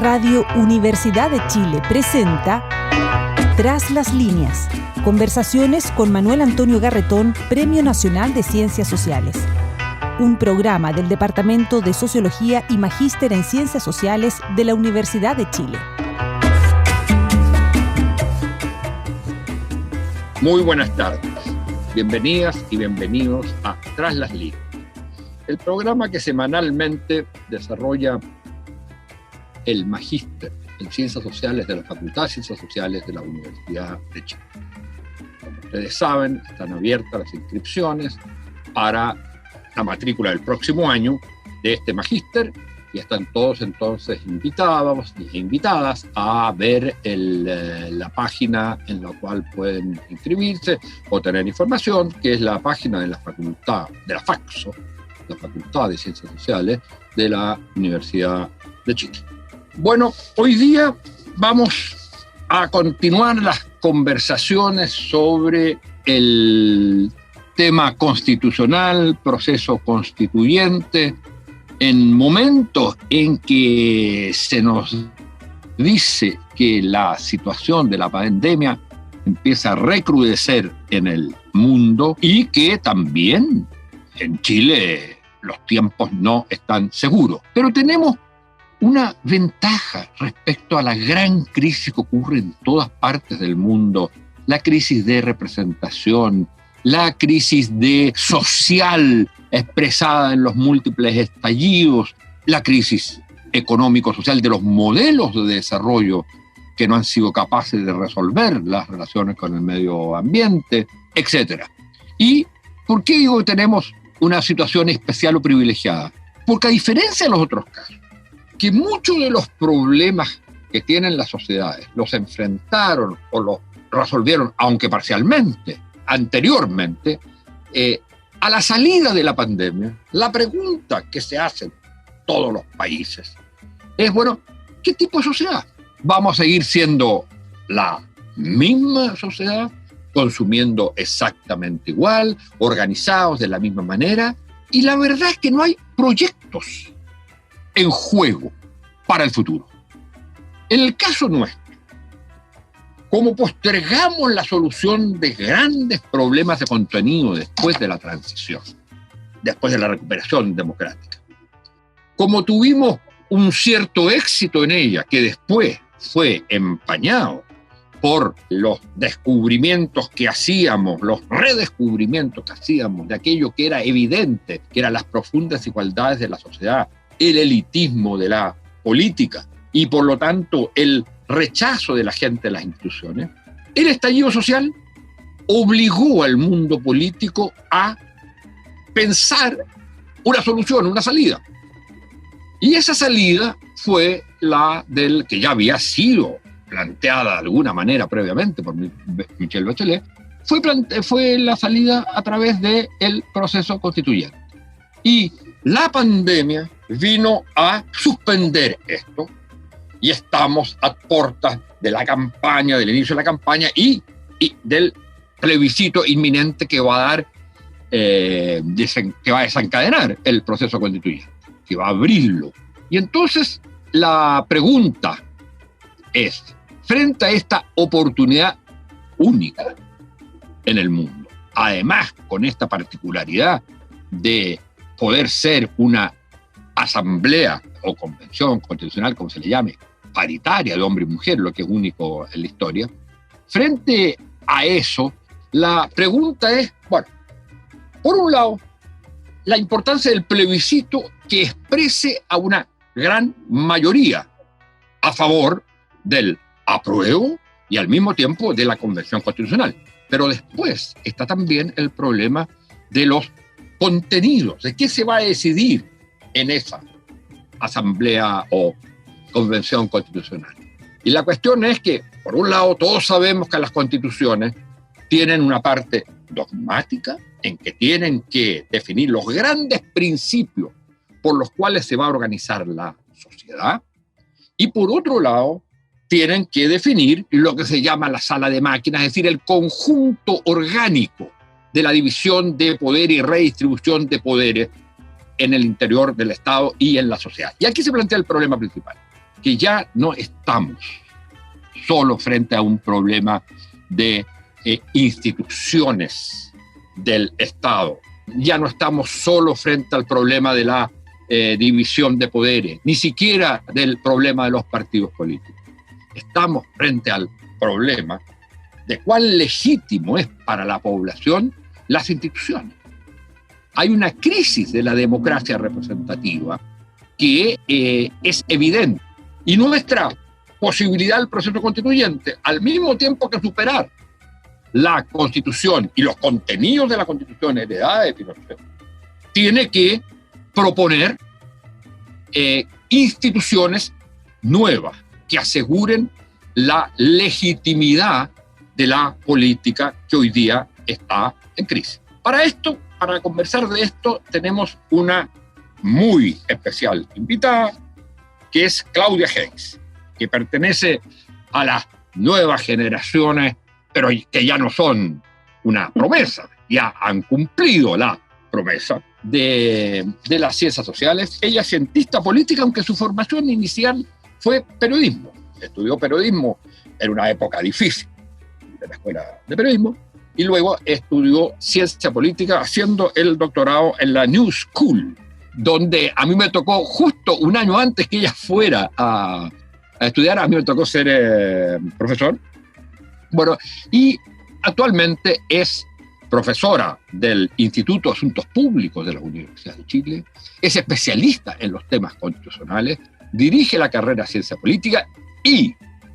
Radio Universidad de Chile presenta Tras las líneas. Conversaciones con Manuel Antonio Garretón, Premio Nacional de Ciencias Sociales. Un programa del Departamento de Sociología y Magíster en Ciencias Sociales de la Universidad de Chile. Muy buenas tardes. Bienvenidas y bienvenidos a Tras las líneas, el programa que semanalmente desarrolla el Magíster en Ciencias Sociales de la Facultad de Ciencias Sociales de la Universidad de Chile. Como ustedes saben, están abiertas las inscripciones para la matrícula del próximo año de este Magíster y están todos entonces invitados e invitadas a ver la página en la cual pueden inscribirse o tener información, que es la página de la facultad, de la FACSO, la Facultad de Ciencias Sociales de la Universidad de Chile. Bueno, hoy día vamos a continuar las conversaciones sobre el tema constitucional, proceso constituyente, en momentos en que se nos dice que la situación de la pandemia empieza a recrudecer en el mundo y que también en Chile los tiempos no están seguros. Pero tenemos una ventaja respecto a la gran crisis que ocurre en todas partes del mundo, la crisis de representación, la crisis social expresada en los múltiples estallidos, la crisis económico-social de los modelos de desarrollo que no han sido capaces de resolver las relaciones con el medio ambiente, etc. ¿Y por qué digo que tenemos una situación especial o privilegiada? Porque a diferencia de los otros casos, que muchos de los problemas que tienen las sociedades los enfrentaron o los resolvieron, aunque parcialmente, anteriormente, a la salida de la pandemia, la pregunta que se hacen todos los países es, bueno, ¿qué tipo de sociedad? ¿Vamos a seguir siendo la misma sociedad, consumiendo exactamente igual, organizados de la misma manera? Y la verdad es que no hay proyectos en juego para el futuro. En el caso nuestro, como postergamos la solución de grandes problemas de contenido después de la transición, después de la recuperación democrática, como tuvimos un cierto éxito en ella, que después fue empañado por los descubrimientos que hacíamos, los redescubrimientos que hacíamos de aquello que era evidente, que eran las profundas desigualdades de la sociedad, el elitismo de la política y por lo tanto el rechazo de la gente a las instituciones, el estallido social obligó al mundo político a pensar una solución, una salida. Y esa salida fue la del que ya había sido planteada de alguna manera previamente por Michelle Bachelet, fue la salida a través del proceso constituyente. Y la pandemia vino a suspender esto y estamos a puertas de la campaña, del inicio de la campaña y del plebiscito inminente que va a dar, que va a desencadenar el proceso constituyente, que va a abrirlo. Y entonces la pregunta es, frente a esta oportunidad única en el mundo, además con esta particularidad de poder ser una asamblea o convención constitucional, como se le llame, paritaria de hombre y mujer, lo que es único en la historia, frente a eso, la pregunta es, bueno, por un lado, la importancia del plebiscito que exprese a una gran mayoría a favor del apruebo y al mismo tiempo de la convención constitucional. Pero después está también el problema de los contenidos, de qué se va a decidir en esa asamblea o convención constitucional. Y la cuestión es que, por un lado, todos sabemos que las constituciones tienen una parte dogmática en que tienen que definir los grandes principios por los cuales se va a organizar la sociedad, y por otro lado, tienen que definir lo que se llama la sala de máquinas, es decir, el conjunto orgánico de la división de poder y redistribución de poderes en el interior del Estado y en la sociedad. Y aquí se plantea el problema principal, que ya no estamos solo frente a un problema de instituciones del Estado. Ya no estamos solo frente al problema de la división de poderes, ni siquiera del problema de los partidos políticos. Estamos frente al problema de cuán legítimo es para la población las instituciones. Hay una crisis de la democracia representativa que es evidente, y nuestra posibilidad del proceso constituyente, al mismo tiempo que superar la Constitución y los contenidos de la Constitución heredada de Pinochet, tiene que proponer instituciones nuevas que aseguren la legitimidad de la política que hoy día está en crisis. Para conversar de esto, tenemos una muy especial invitada, que es Claudia Heinz, que pertenece a las nuevas generaciones, pero que ya no son una promesa, ya han cumplido la promesa de las ciencias sociales. Ella es cientista política, aunque su formación inicial fue periodismo. Estudió periodismo en una época difícil de la escuela de periodismo, y luego estudió ciencia política haciendo el doctorado en la New School, donde a mí me tocó justo un año antes que ella fuera a estudiar, a mí me tocó ser profesor. Bueno, y actualmente es profesora del Instituto de Asuntos Públicos de la Universidad de Chile, es especialista en los temas constitucionales, dirige la carrera de Ciencia Política y,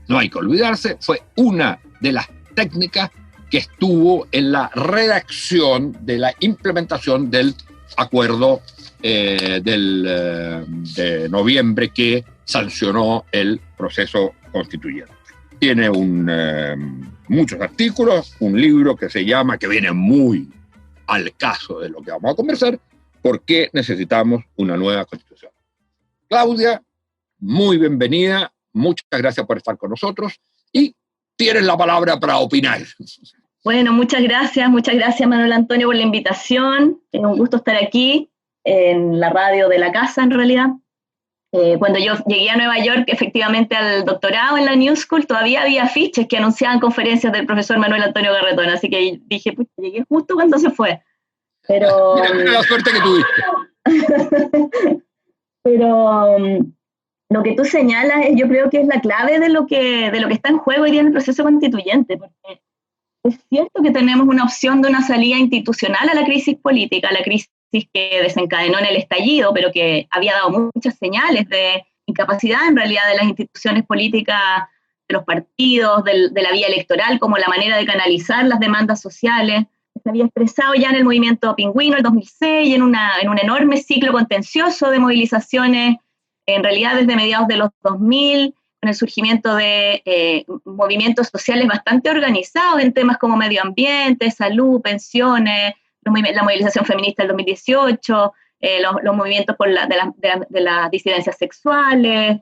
no hay que olvidarse, fue una de las técnicas que estuvo en la redacción de la implementación del acuerdo de noviembre que sancionó el proceso constituyente. Tiene muchos artículos, un libro que se llama, que viene muy al caso de lo que vamos a conversar, ¿por qué necesitamos una nueva constitución? Claudia, muy bienvenida, muchas gracias por estar con nosotros y tienes la palabra para opinar. Bueno, muchas gracias Manuel Antonio por la invitación. Es un gusto estar aquí en la radio de la casa en realidad. Cuando yo llegué a Nueva York, efectivamente al doctorado en la New School, todavía había afiches que anunciaban conferencias del profesor Manuel Antonio Garretón, así que dije, pues llegué justo cuando se fue. Pero mira la suerte que tuviste. Pero lo que tú señalas, yo creo que es la clave de lo que está en juego hoy día en el proceso constituyente, porque es cierto que tenemos una opción de una salida institucional a la crisis política, a la crisis que desencadenó en el estallido, pero que había dado muchas señales de incapacidad en realidad de las instituciones políticas, de los partidos, de la vía electoral como la manera de canalizar las demandas sociales. Se había expresado ya en el movimiento Pingüino el 2006, en un enorme ciclo contencioso de movilizaciones, en realidad desde mediados de los 2000, con el surgimiento de movimientos sociales bastante organizados en temas como medio ambiente, salud, pensiones, la movilización feminista del 2018, los movimientos de las disidencias sexuales,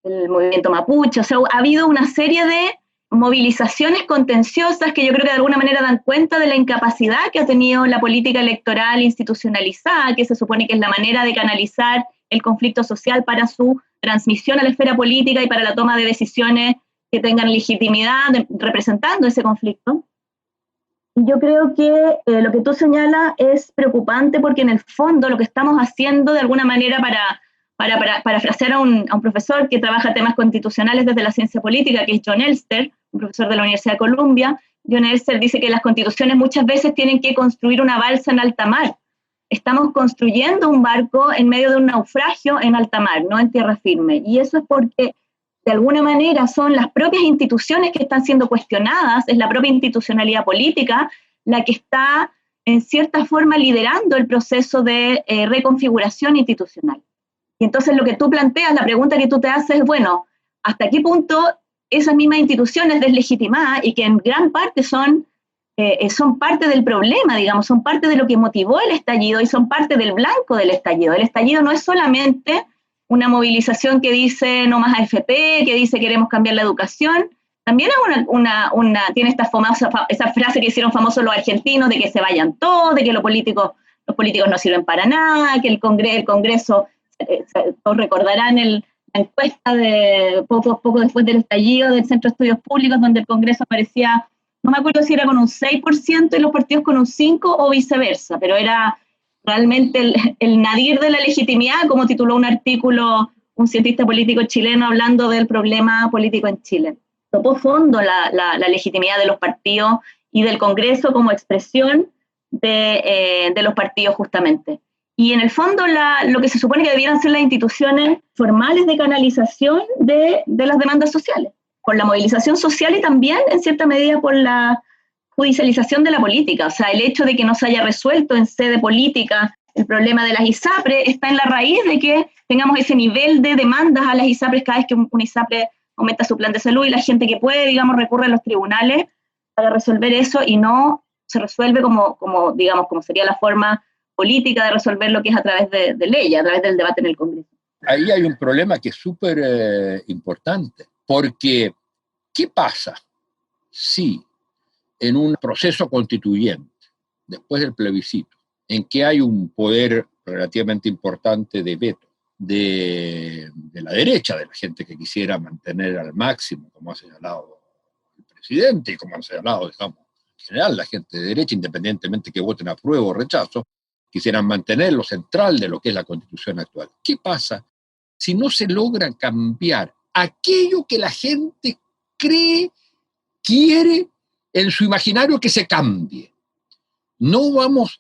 el movimiento mapuche. O sea, ha habido una serie de movilizaciones contenciosas que yo creo que de alguna manera dan cuenta de la incapacidad que ha tenido la política electoral institucionalizada, que se supone que es la manera de canalizar el conflicto social para su transmisión a la esfera política y para la toma de decisiones que tengan legitimidad representando ese conflicto. Y yo creo que lo que tú señalas es preocupante porque en el fondo lo que estamos haciendo de alguna manera para parafrasear a un profesor que trabaja temas constitucionales desde la ciencia política, que es John Elster, un profesor de la Universidad de Columbia. John Elster dice que las constituciones muchas veces tienen que construir una balsa en alta mar. Estamos construyendo un barco en medio de un naufragio en alta mar, no en tierra firme. Y eso es porque, de alguna manera, son las propias instituciones que están siendo cuestionadas, es la propia institucionalidad política la que está, en cierta forma, liderando el proceso de reconfiguración institucional. Y entonces lo que tú planteas, la pregunta que tú te haces es, bueno, ¿hasta qué punto esas mismas instituciones deslegitimadas y que en gran parte son parte del problema, digamos, son parte de lo que motivó el estallido y son parte del blanco del estallido? El estallido no es solamente una movilización que dice no más AFP, que dice queremos cambiar la educación, también es tiene esa frase que hicieron famosos los argentinos de que se vayan todos, de que los políticos no sirven para nada, que el Congreso, todos recordarán encuesta de poco después del estallido del Centro de Estudios Públicos, donde el Congreso aparecía, no me acuerdo si era con un 6% y los partidos con un 5% o viceversa, pero era realmente el nadir de la legitimidad, como tituló un artículo un cientista político chileno hablando del problema político en Chile. Topó fondo la legitimidad de los partidos y del Congreso como expresión de los partidos justamente. Y en el fondo lo que se supone que debieran ser las instituciones formales de canalización de las demandas sociales, por la movilización social y también en cierta medida por la judicialización de la política. O sea, el hecho de que no se haya resuelto en sede política el problema de las ISAPRES está en la raíz de que tengamos ese nivel de demandas a las ISAPRES cada vez que un ISAPRE aumenta su plan de salud y la gente que puede, digamos, recurre a los tribunales para resolver eso y no se resuelve como sería la forma política de resolver lo que es a través de leyes, a través del debate en el Congreso. Ahí hay un problema que es súper importante, porque ¿qué pasa si en un proceso constituyente, después del plebiscito, en que hay un poder relativamente importante de veto de la derecha, de la gente que quisiera mantener al máximo, como ha señalado el presidente y como han señalado, digamos, en general la gente de derecha, independientemente que voten a prueba o rechazo, quisieran mantener lo central de lo que es la Constitución actual? ¿Qué pasa si no se logra cambiar aquello que la gente cree, quiere en su imaginario que se cambie? No vamos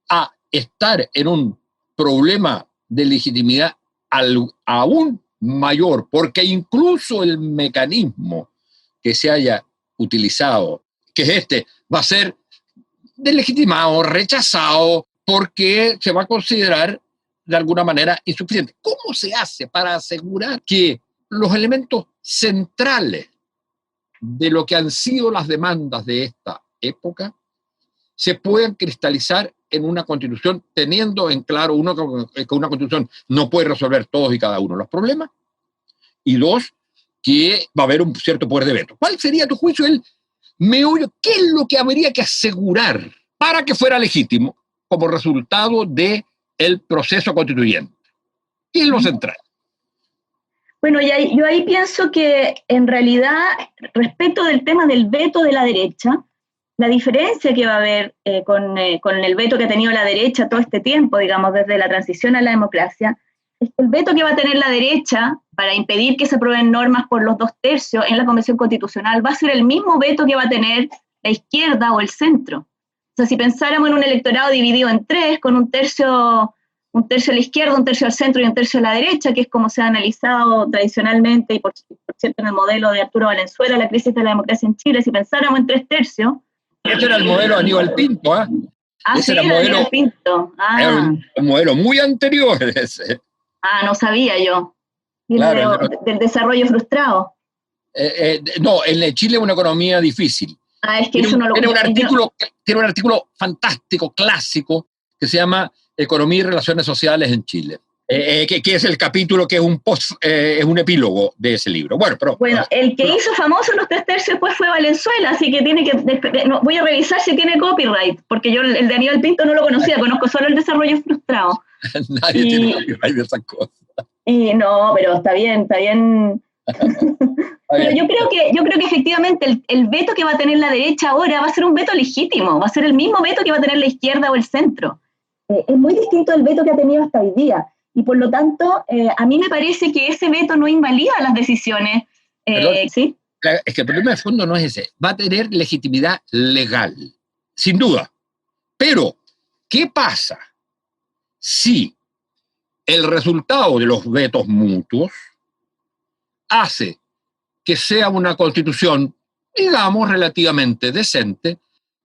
a estar en un problema de legitimidad aún mayor, porque incluso el mecanismo que se haya utilizado, que es va a ser deslegitimado, rechazado, porque se va a considerar de alguna manera insuficiente. ¿Cómo se hace para asegurar que los elementos centrales de lo que han sido las demandas de esta época se puedan cristalizar en una constitución, teniendo en claro, uno, que una constitución no puede resolver todos y cada uno de los problemas, y dos, que va a haber un cierto poder de veto? ¿Cuál sería, a tu juicio, el meollo? ¿Qué es lo que habría que asegurar para que fuera legítimo como resultado del proceso constituyente? ¿Qué es lo central? Bueno, yo ahí pienso que en realidad, respecto del tema del veto de la derecha, la diferencia que va a haber con el veto que ha tenido la derecha todo este tiempo, digamos, desde la transición a la democracia, es que el veto que va a tener la derecha para impedir que se aprueben normas por los 2/3 en la Convención Constitucional va a ser el mismo veto que va a tener la izquierda o el centro. O sea, si pensáramos en un electorado dividido en tres, con un tercio a la izquierda, un tercio al centro y un tercio a la derecha, que es como se ha analizado tradicionalmente y por cierto en el modelo de Arturo Valenzuela, la crisis de la democracia en Chile, si pensáramos en 3/3. Ese era el modelo Aníbal Pinto, ¿eh? Ese era el modelo Aníbal Pinto. Era un modelo muy anterior ese. No sabía yo. Claro, del desarrollo frustrado. No, en Chile es una economía difícil. Es que eso no lo conozco. Tiene un artículo fantástico, clásico, que se llama Economía y Relaciones Sociales en Chile, que es el capítulo que es un epílogo de ese libro. Bueno, el que hizo famoso los 3/3 después fue Valenzuela, así que voy a revisar si tiene copyright, porque yo el de Aníbal Pinto no lo conocía, conozco solo el desarrollo frustrado. Nadie tiene copyright de esas cosas. No, pero está bien. Pero yo creo que efectivamente el veto que va a tener la derecha ahora va a ser un veto legítimo, va a ser el mismo veto que va a tener la izquierda o el centro. Es muy distinto del veto que ha tenido hasta hoy día. Y por lo tanto, a mí me parece que ese veto no invalida las decisiones. ¿Sí? Es que el problema de fondo no es ese. Va a tener legitimidad legal, sin duda. Pero, ¿qué pasa si el resultado de los vetos mutuos hace que sea una constitución, digamos, relativamente decente,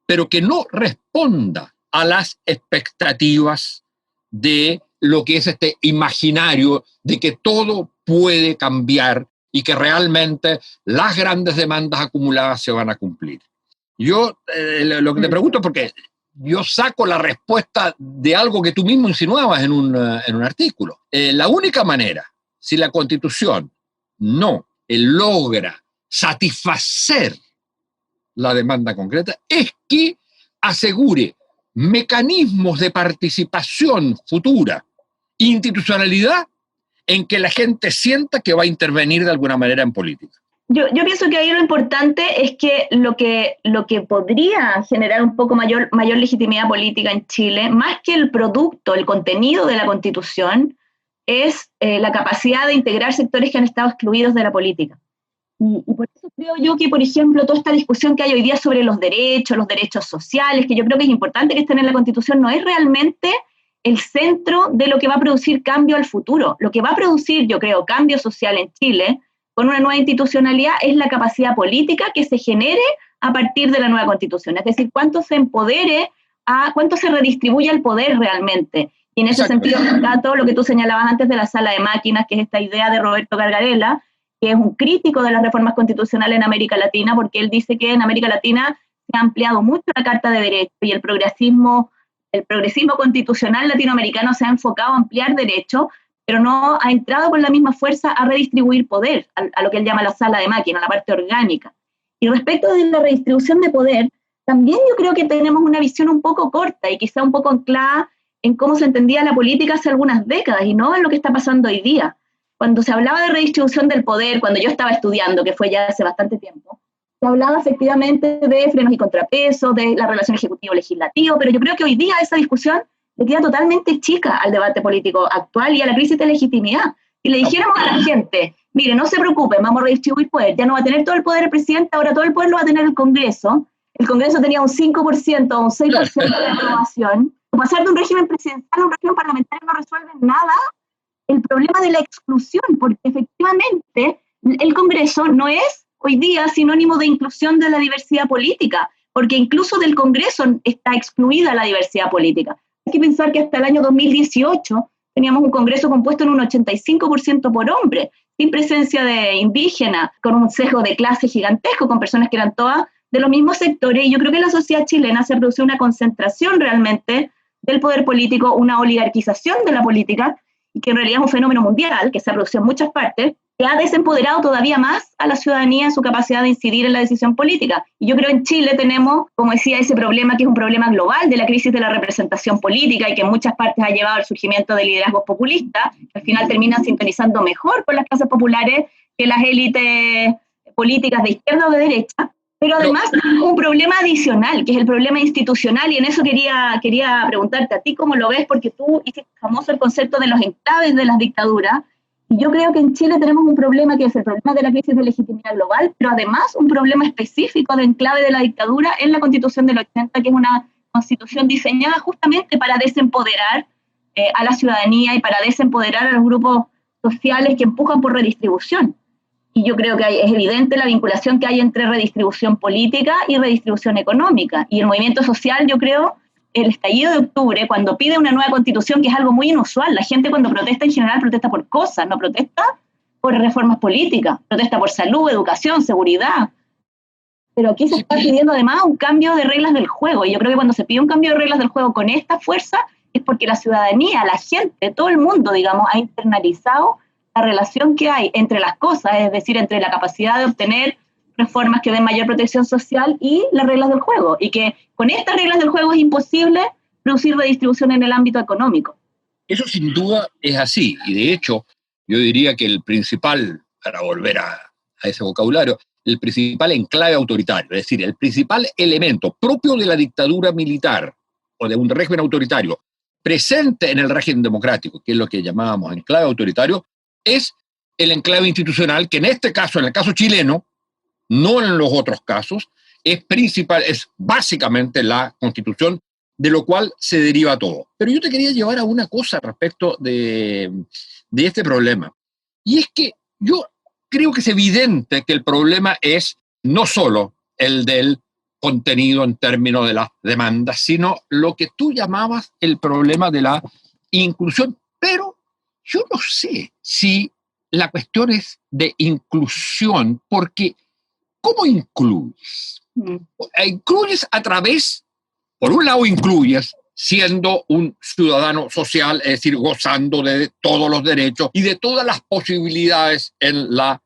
pero que no responda a las expectativas de lo que es este imaginario de que todo puede cambiar y que realmente las grandes demandas acumuladas se van a cumplir? Yo lo que te pregunto, porque yo saco la respuesta de algo que tú mismo insinuabas en un artículo. La única manera, si la Constitución no logra satisfacer la demanda concreta, es que asegure mecanismos de participación futura, institucionalidad, en que la gente sienta que va a intervenir de alguna manera en política. Yo pienso que ahí lo importante es que lo que podría generar un poco mayor legitimidad política en Chile, más que el producto, el contenido de la Constitución, es la capacidad de integrar sectores que han estado excluidos de la política. Y por eso creo yo que, por ejemplo, toda esta discusión que hay hoy día sobre los derechos sociales, que yo creo que es importante que estén en la Constitución, no es realmente el centro de lo que va a producir cambio al futuro. Lo que va a producir, yo creo, cambio social en Chile, con una nueva institucionalidad, es la capacidad política que se genere a partir de la nueva Constitución. Es decir, cuánto se empodere, cuánto se redistribuye el poder realmente. Y en ese sentido, todo lo que tú señalabas antes de la sala de máquinas, que es esta idea de Roberto Gargarella, que es un crítico de las reformas constitucionales en América Latina, porque él dice que en América Latina se ha ampliado mucho la Carta de Derechos y el progresismo constitucional latinoamericano se ha enfocado a ampliar derechos, pero no ha entrado con la misma fuerza a redistribuir poder, a lo que él llama la sala de máquinas, la parte orgánica. Y respecto de la redistribución de poder, también yo creo que tenemos una visión un poco corta y quizá un poco anclada en cómo se entendía la política hace algunas décadas y no en lo que está pasando hoy día. Cuando se hablaba de redistribución del poder, cuando yo estaba estudiando, que fue ya hace bastante tiempo, se hablaba efectivamente de frenos y contrapesos, de la relación ejecutivo-legislativo, pero yo creo que hoy día esa discusión le queda totalmente chica al debate político actual y a la crisis de legitimidad. Si le dijéramos a la gente, mire, no se preocupen, vamos a redistribuir poder, ya no va a tener todo el poder el presidente, ahora todo el poder lo va a tener el Congreso tenía un 5% o un 6% de aprobación, pasar de un régimen presidencial a un régimen parlamentario no resuelve nada el problema de la exclusión, porque efectivamente el Congreso no es hoy día sinónimo de inclusión de la diversidad política, porque incluso del Congreso está excluida la diversidad política. Hay que pensar que hasta el año 2018 teníamos un Congreso compuesto en un 85% por hombres, sin presencia de indígenas, con un sesgo de clase gigantesco, con personas que eran todas de los mismos sectores, y yo creo que en la sociedad chilena se produce una concentración realmente del poder político, una oligarquización de la política, y que en realidad es un fenómeno mundial, que se ha producido en muchas partes, que ha desempoderado todavía más a la ciudadanía en su capacidad de incidir en la decisión política. Y yo creo que en Chile tenemos, como decía, ese problema que es un problema global de la crisis de la representación política y que en muchas partes ha llevado al surgimiento de liderazgos populistas, que al final terminan sintonizando mejor con las clases populares que las élites políticas de izquierda o de derecha. Pero además un problema adicional, que es el problema institucional, y en eso quería preguntarte a ti cómo lo ves, porque tú hiciste famoso el concepto de los enclaves de las dictaduras, y yo creo que en Chile tenemos un problema que es el problema de la crisis de legitimidad global, pero además un problema específico de enclave de la dictadura en la Constitución del 80, que es una constitución diseñada justamente para desempoderar a la ciudadanía y para desempoderar a los grupos sociales que empujan por redistribución. Y yo creo que es evidente la vinculación que hay entre redistribución política y redistribución económica. Y el movimiento social, yo creo, el estallido de octubre, cuando pide una nueva constitución, que es algo muy inusual, la gente cuando protesta en general protesta por cosas, no protesta por reformas políticas, protesta por salud, educación, seguridad. Pero aquí se está pidiendo además un cambio de reglas del juego. Y yo creo que cuando se pide un cambio de reglas del juego con esta fuerza, es porque la ciudadanía, la gente, todo el mundo, digamos, ha internalizado la relación que hay entre las cosas, es decir, entre la capacidad de obtener reformas que den mayor protección social y las reglas del juego, y que con estas reglas del juego es imposible producir redistribución en el ámbito económico. Eso sin duda es así, y de hecho yo diría que el principal, para volver a ese vocabulario, el principal enclave autoritario, es decir, el principal elemento propio de la dictadura militar o de un régimen autoritario presente en el régimen democrático, que es lo que llamábamos enclave autoritario, es el enclave institucional, que en este caso, en el caso chileno, no en los otros casos, es básicamente la Constitución, de lo cual se deriva todo. Pero yo te quería llevar a una cosa respecto de este problema, y es que yo creo que es evidente que el problema es no solo el del contenido en términos de las demandas, sino lo que tú llamabas el problema de la inclusión, pero yo no sé si la cuestión es de inclusión, porque ¿cómo incluyes? Incluyes a través, por un lado incluyes siendo un ciudadano social, es decir, gozando de todos los derechos y de todas las posibilidades en la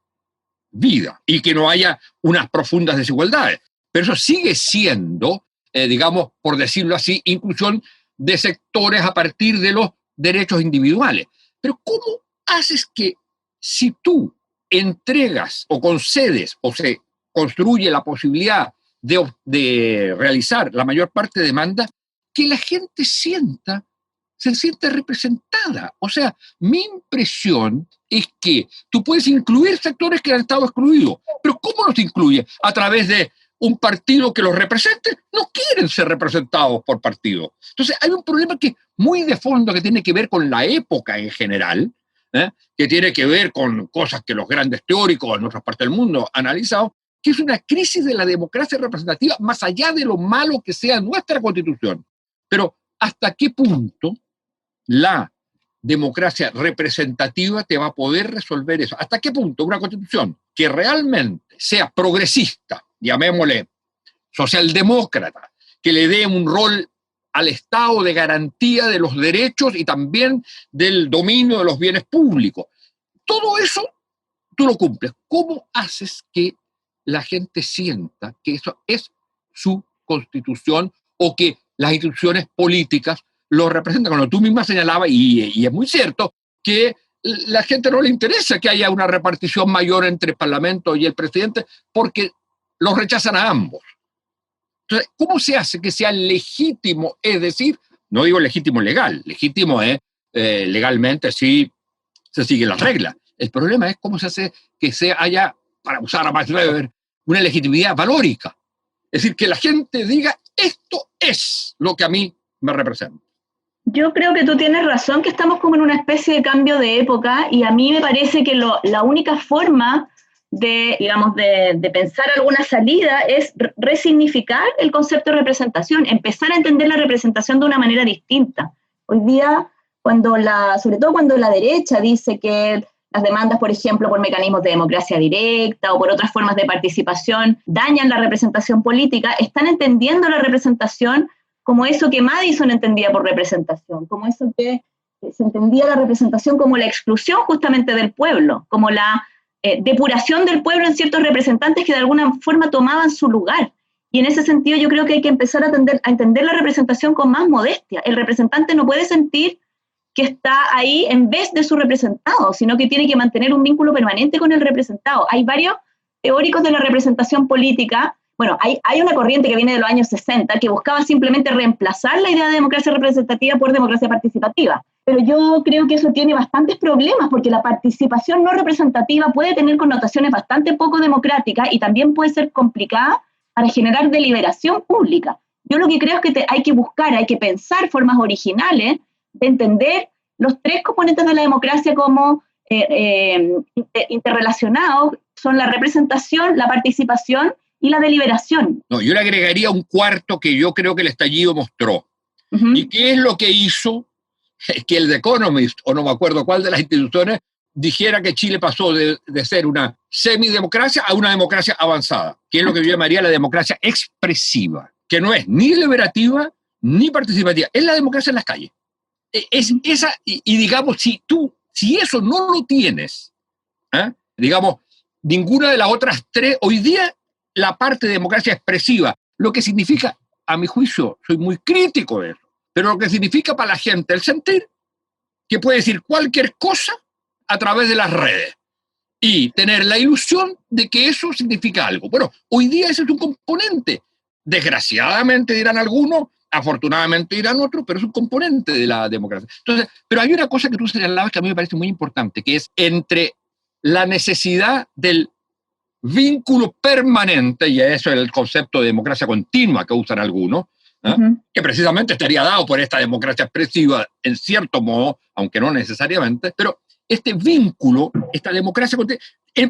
vida, y que no haya unas profundas desigualdades. Pero eso sigue siendo, digamos, por decirlo así, inclusión de sectores a partir de los derechos individuales. Pero ¿cómo haces que si tú entregas o concedes o se construye la posibilidad de realizar la mayor parte de demanda, que la gente se siente representada. O sea, mi impresión es que tú puedes incluir sectores que han estado excluidos, pero ¿cómo los incluye? A través de un partido que los represente. No quieren ser representados por partidos. Entonces hay un problema que muy de fondo que tiene que ver con la época en general, que tiene que ver con cosas que los grandes teóricos en otras partes del mundo han analizado, que es una crisis de la democracia representativa más allá de lo malo que sea nuestra Constitución. Pero ¿hasta qué punto la democracia representativa te va a poder resolver eso? ¿Hasta qué punto una Constitución que realmente sea progresista, llamémosle socialdemócrata, que le dé un rol al Estado de garantía de los derechos y también del dominio de los bienes públicos? Todo eso tú lo cumples. ¿Cómo haces que la gente sienta que eso es su Constitución o que las instituciones políticas lo representan? Cuando tú misma señalabas, y es muy cierto, que la gente no le interesa que haya una repartición mayor entre el Parlamento y el presidente porque los rechazan a ambos. Entonces, ¿cómo se hace que sea legítimo? Es decir, no digo legítimo legal, legítimo es legalmente si se siguen las reglas. El problema es cómo se hace que haya, para usar a Max Weber, una legitimidad valórica. Es decir, que la gente diga, esto es lo que a mí me representa. Yo creo que tú tienes razón, que estamos como en una especie de cambio de época, y a mí me parece que la única forma de pensar alguna salida es resignificar el concepto de representación, empezar a entender la representación de una manera distinta. Hoy día, sobre todo cuando la derecha dice que las demandas, por ejemplo, por mecanismos de democracia directa o por otras formas de participación dañan la representación política, están entendiendo la representación como eso que Madison entendía por representación, como eso que se entendía la representación como la exclusión justamente del pueblo, como la depuración del pueblo en ciertos representantes que de alguna forma tomaban su lugar. Y en ese sentido yo creo que hay que empezar a entender la representación con más modestia. El representante no puede sentir que está ahí en vez de su representado, sino que tiene que mantener un vínculo permanente con el representado. Hay varios teóricos de la representación política. Bueno, hay una corriente que viene de los años 60 que buscaba simplemente reemplazar la idea de democracia representativa por democracia participativa. Pero yo creo que eso tiene bastantes problemas, porque la participación no representativa puede tener connotaciones bastante poco democráticas y también puede ser complicada para generar deliberación pública. Yo lo que creo es que hay que pensar formas originales de entender los tres componentes de la democracia como interrelacionados, son la representación, la participación y la deliberación. No, yo le agregaría un cuarto que yo creo que el estallido mostró. Uh-huh. ¿Y qué es lo que hizo que el The Economist, o no me acuerdo cuál de las instituciones, dijera que Chile pasó de ser una semidemocracia a una democracia avanzada, que es lo que yo llamaría la democracia expresiva, que no es ni deliberativa ni participativa, es la democracia en las calles. Es esa, y digamos, si eso no lo tienes, digamos, ninguna de las otras tres, hoy día la parte de democracia expresiva, lo que significa, a mi juicio, soy muy crítico de eso, pero lo que significa para la gente el sentir que puede decir cualquier cosa a través de las redes y tener la ilusión de que eso significa algo. Bueno, hoy día ese es un componente. Desgraciadamente dirán algunos, afortunadamente dirán otros, pero es un componente de la democracia. Entonces, pero hay una cosa que tú señalabas que a mí me parece muy importante, que es entre la necesidad del vínculo permanente, y eso es el concepto de democracia continua que usan algunos, uh-huh, que precisamente estaría dado por esta democracia expresiva en cierto modo, aunque no necesariamente, pero este vínculo, esta democracia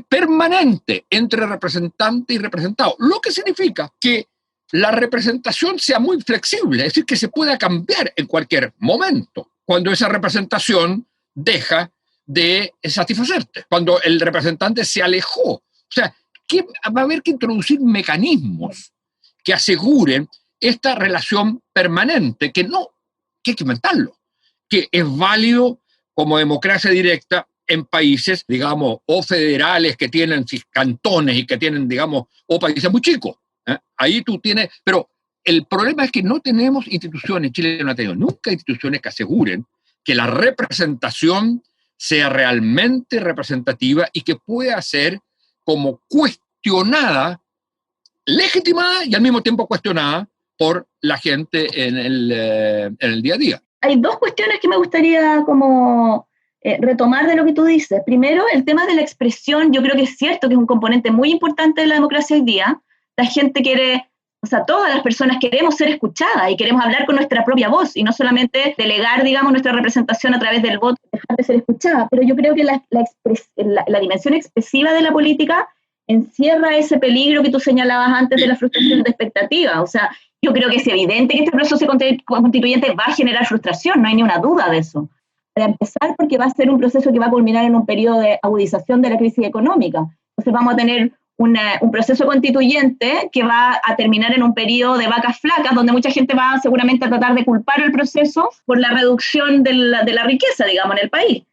permanente entre representante y representado, lo que significa que la representación sea muy flexible, es decir, que se pueda cambiar en cualquier momento, cuando esa representación deja de satisfacerte, cuando el representante se alejó. O sea, va a haber que introducir mecanismos que aseguren esta relación permanente, que hay que inventarlo, que es válido como democracia directa en países, digamos, o federales que tienen cantones y que tienen, digamos, o países muy chicos. Ahí tú tienes, pero el problema es que no tenemos instituciones, Chile no ha tenido nunca instituciones que aseguren que la representación sea realmente representativa y que pueda ser como cuestionada, legitimada y al mismo tiempo cuestionada por la gente en el día a día. Hay dos cuestiones que me gustaría como retomar de lo que tú dices. Primero, el tema de la expresión. Yo creo que es cierto que es un componente muy importante de la democracia hoy día. La gente quiere, o sea, todas las personas queremos ser escuchadas y queremos hablar con nuestra propia voz y no solamente delegar, digamos, nuestra representación a través del voto, dejar de ser escuchada. Pero yo creo que la dimensión expresiva de la política encierra ese peligro que tú señalabas antes de la frustración de expectativa. O sea, yo creo que es evidente que este proceso constituyente va a generar frustración, no hay ni una duda de eso. Para empezar, porque va a ser un proceso que va a culminar en un periodo de agudización de la crisis económica. Entonces vamos a tener un proceso constituyente que va a terminar en un periodo de vacas flacas, donde mucha gente va seguramente a tratar de culpar el proceso por la reducción de la riqueza, digamos, en el país.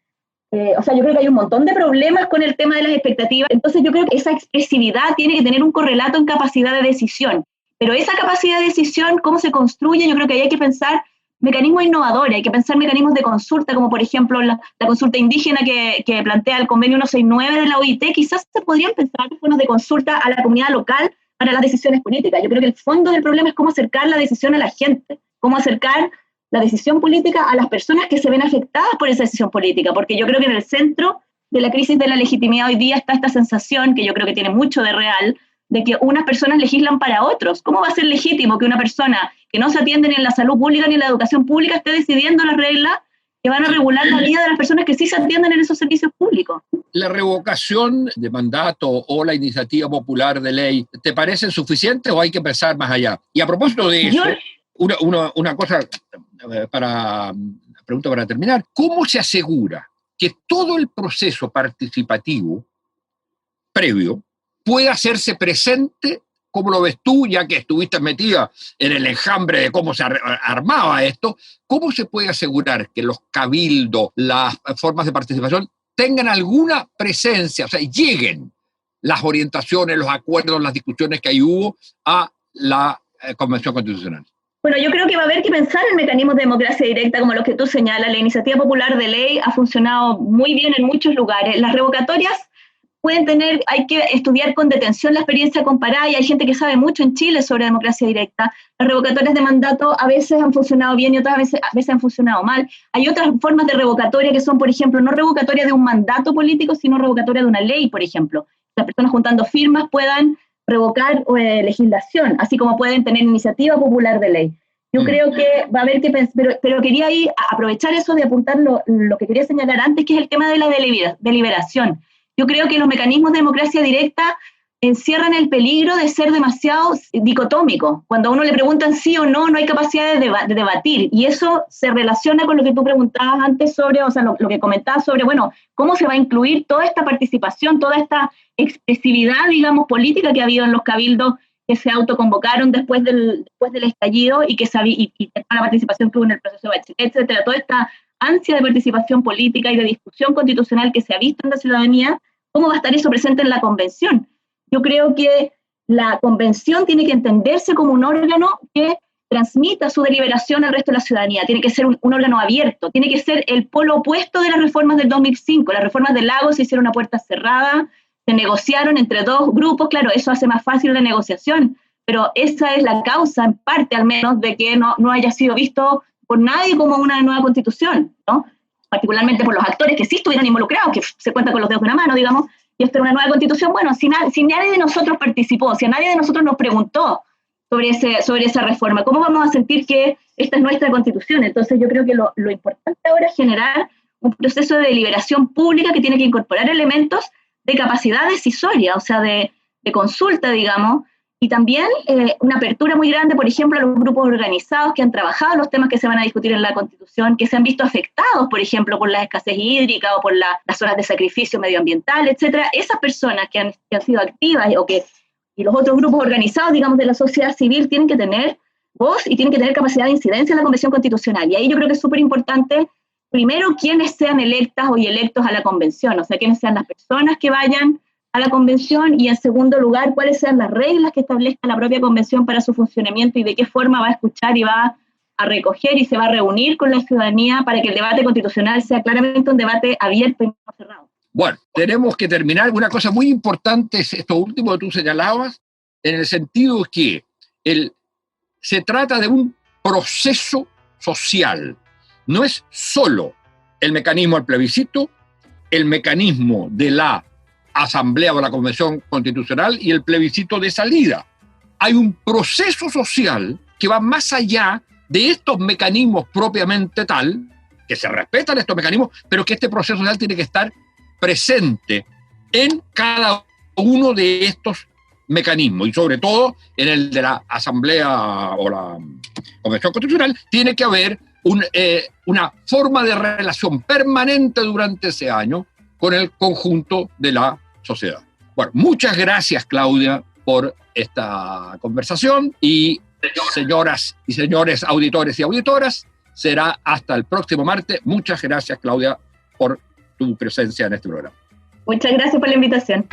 O sea, yo creo que hay un montón de problemas con el tema de las expectativas. Entonces yo creo que esa expresividad tiene que tener un correlato en capacidad de decisión. Pero esa capacidad de decisión, ¿cómo se construye? Yo creo que ahí hay que pensar mecanismos innovadores, hay que pensar mecanismos de consulta, como por ejemplo la consulta indígena que plantea el convenio 169 de la OIT. Quizás se podrían pensar formas de consulta a la comunidad local para las decisiones políticas. Yo creo que el fondo del problema es cómo acercar la decisión a la gente, cómo acercar la decisión política a las personas que se ven afectadas por esa decisión política, porque yo creo que en el centro de la crisis de la legitimidad hoy día está esta sensación, que yo creo que tiene mucho de real, de que unas personas legislan para otros. ¿Cómo va a ser legítimo que una persona que no se atiende ni en la salud pública ni en la educación pública esté decidiendo las reglas que van a regular la vida de las personas que sí se atienden en esos servicios públicos? ¿La revocación de mandato o la iniciativa popular de ley te parecen suficientes o hay que pensar más allá? Y a propósito de eso, una cosa pregunta para terminar. ¿Cómo se asegura que todo el proceso participativo previo pueda hacerse presente, como lo ves tú, ya que estuviste metida en el enjambre de cómo se armaba esto? ¿Cómo se puede asegurar que los cabildos, las formas de participación, tengan alguna presencia, o sea, lleguen las orientaciones, los acuerdos, las discusiones que ahí hubo a la Convención Constitucional? Bueno, yo creo que va a haber que pensar en mecanismos de democracia directa como los que tú señalas. La iniciativa popular de ley ha funcionado muy bien en muchos lugares. Las revocatorias hay que estudiar con detención la experiencia comparada, y hay gente que sabe mucho en Chile sobre democracia directa. Las revocatorias de mandato a veces han funcionado bien y otras veces han funcionado mal. Hay otras formas de revocatoria que son, por ejemplo, no revocatoria de un mandato político, sino revocatoria de una ley, por ejemplo. Las personas juntando firmas puedan revocar legislación, así como pueden tener iniciativa popular de ley. Yo creo que va a haber que pensar, pero quería ahí aprovechar eso de apuntar lo que quería señalar antes, que es el tema de la deliberación. Yo creo que los mecanismos de democracia directa encierran el peligro de ser demasiado dicotómicos. Cuando a uno le preguntan sí o no, no hay capacidad de debatir. Y eso se relaciona con lo que tú preguntabas antes sobre, o sea, lo que comentabas sobre, bueno, cómo se va a incluir toda esta participación, toda esta expresividad, digamos, política que ha habido en los cabildos que se autoconvocaron después del estallido y la participación que hubo en el proceso de Bachelet, etcétera. Toda esta ansia de participación política y de discusión constitucional que se ha visto en la ciudadanía, ¿cómo va a estar eso presente en la convención? Yo creo que la convención tiene que entenderse como un órgano que transmita su deliberación al resto de la ciudadanía. Tiene que ser un órgano abierto, tiene que ser el polo opuesto de las reformas del 2005. Las reformas del Lago se hicieron a puerta cerrada, se negociaron entre dos grupos, claro, eso hace más fácil la negociación, pero esa es la causa, en parte al menos, de que no haya sido visto por nadie como una nueva constitución, ¿no? Particularmente por los actores que sí estuvieron involucrados, que se cuenta con los dedos de una mano, digamos, y esta era una nueva constitución. Bueno, si nadie de nosotros participó, si a nadie de nosotros nos preguntó sobre esa reforma, ¿cómo vamos a sentir que esta es nuestra constitución? Entonces yo creo que lo importante ahora es generar un proceso de deliberación pública que tiene que incorporar elementos de capacidad decisoria, o sea, de consulta, digamos, y también una apertura muy grande, por ejemplo, a los grupos organizados que han trabajado los temas que se van a discutir en la Constitución, que se han visto afectados, por ejemplo, por la escasez hídrica o por las zonas de sacrificio medioambiental, etcétera. Esas personas que han sido activas y los otros grupos organizados, digamos, de la sociedad civil, tienen que tener voz y tienen que tener capacidad de incidencia en la Convención Constitucional. Y ahí yo creo que es súper importante, primero, quiénes sean electas o electos a la Convención, o sea, quiénes sean las personas que vayan a la Convención, y en segundo lugar, cuáles sean las reglas que establezca la propia Convención para su funcionamiento y de qué forma va a escuchar y va a recoger y se va a reunir con la ciudadanía para que el debate constitucional sea claramente un debate abierto y no cerrado. Bueno, tenemos que terminar. Una cosa muy importante es esto último que tú señalabas, en el sentido que se trata de un proceso social. No es solo el mecanismo del plebiscito, el mecanismo de la Asamblea o la Convención Constitucional y el plebiscito de salida. Hay un proceso social que va más allá de estos mecanismos propiamente tal, que se respetan estos mecanismos, pero que este proceso social tiene que estar presente en cada uno de estos mecanismos, y sobre todo en el de la Asamblea o la Convención Constitucional, tiene que haber una forma de relación permanente durante ese año con el conjunto de la sociedad. Bueno, muchas gracias, Claudia, por esta conversación, y señoras y señores auditores y auditoras, será hasta el próximo martes. Muchas gracias, Claudia, por tu presencia en este programa. Muchas gracias por la invitación.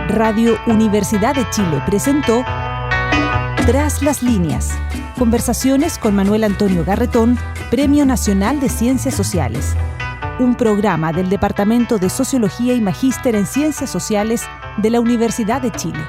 Radio Universidad de Chile presentó Tras las líneas. Conversaciones con Manuel Antonio Garretón, Premio Nacional de Ciencias Sociales. Un programa del Departamento de Sociología y Magíster en Ciencias Sociales de la Universidad de Chile.